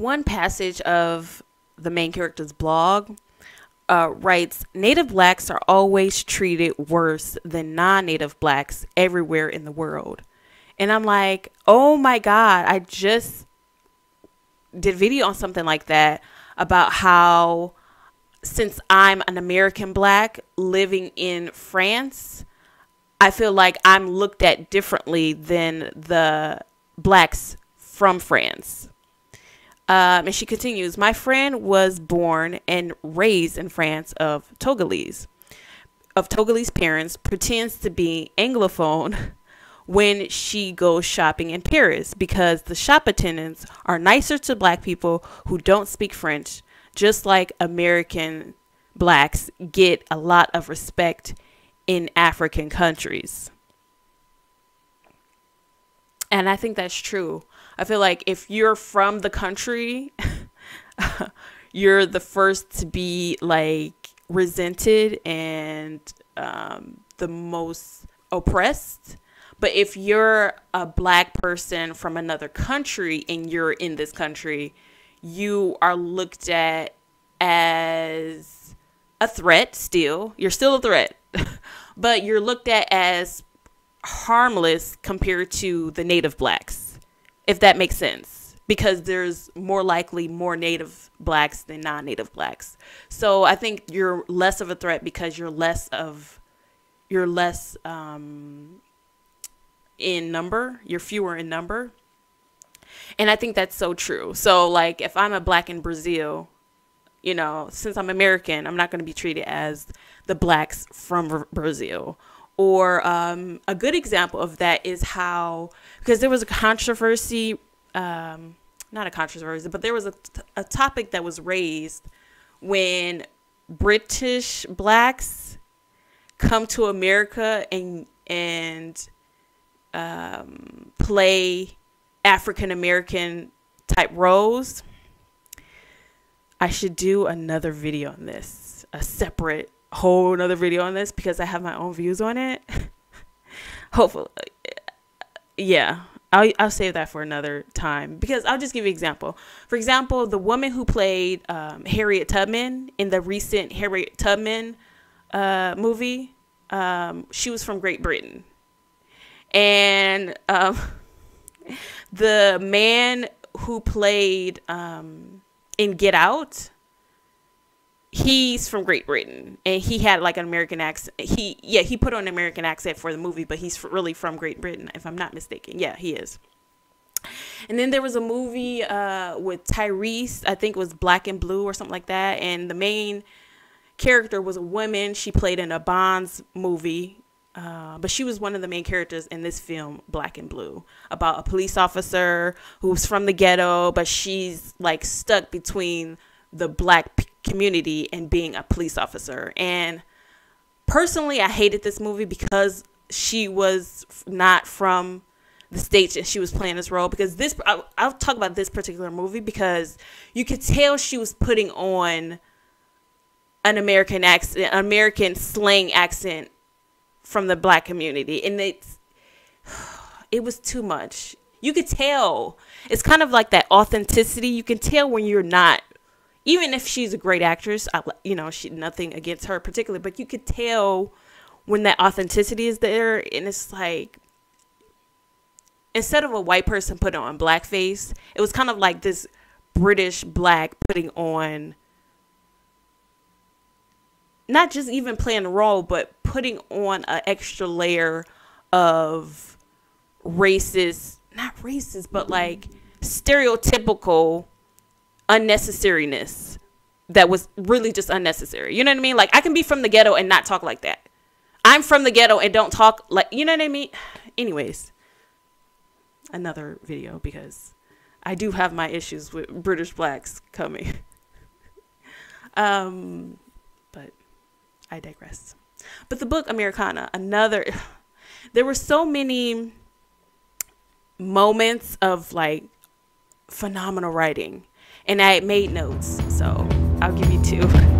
one passage of the main character's blog writes, Native blacks are always treated worse than non-Native blacks everywhere in the world. And I'm like, oh my God, I just did video on something like that about how since I'm an American black living in France, I feel like I'm looked at differently than the blacks from France. And she continues, my friend was born and raised in France of Togolese parents, pretends to be Anglophone when she goes shopping in Paris because the shop attendants are nicer to black people who don't speak French, just like American blacks get a lot of respect in African countries. And I think that's true. I feel like if you're from the country, you're the first to be like resented and the most oppressed. But if you're a black person from another country and you're in this country, you are looked at as a threat still. You're still a threat, but you're looked at as harmless compared to the native blacks, if that makes sense, because there's more likely more native blacks than non-native blacks. So I think you're less of a threat because you're less in number, you're fewer in number. And I think that's so true. So like if I'm a black in Brazil, you know, since I'm American, I'm not going to be treated as the blacks from Brazil. Or a good example of that is how, because there was a controversy, not a controversy, but there was a topic that was raised when British blacks come to America and play African American type roles. I should do another video on this, a separate whole another video on this, because I have my own views on it. Hopefully, yeah, I'll save that for another time, because I'll just give you an example. For example, the woman who played Harriet Tubman in the recent Harriet Tubman movie, she was from Great Britain. And the man who played in Get Out, he's from Great Britain, and he had like an American accent. He put on an American accent for the movie, but he's really from Great Britain, if I'm not mistaken. Yeah, he is. And then there was a movie with Tyrese, I think it was Black and Blue or something like that. And the main character was a woman. She played in a Bonds movie. But she was one of the main characters in this film, Black and Blue, about a police officer who's from the ghetto, but she's like stuck between the black community and being a police officer. And personally, I hated this movie because she was not from the States and she was playing this role. Because I'll talk about this particular movie because you could tell she was putting on an American accent, American slang accent from the black community, and it was too much. You could tell. It's kind of like that authenticity. You can tell when you're not, even if she's a great actress, she, nothing against her particularly, but you could tell when that authenticity is there. And it's like, instead of a white person putting on blackface, it was kind of like this British black putting on, not just even playing a role, but putting on an extra layer of not racist, but like stereotypical unnecessariness that was really just unnecessary. You know what I mean? Like, I can be from the ghetto and not talk like that. I'm from the ghetto and don't talk like, you know what I mean? Anyways, another video, because I do have my issues with British blacks coming. But I digress. But the book Americana, there were so many moments of like phenomenal writing, and I made notes, so I'll give you two.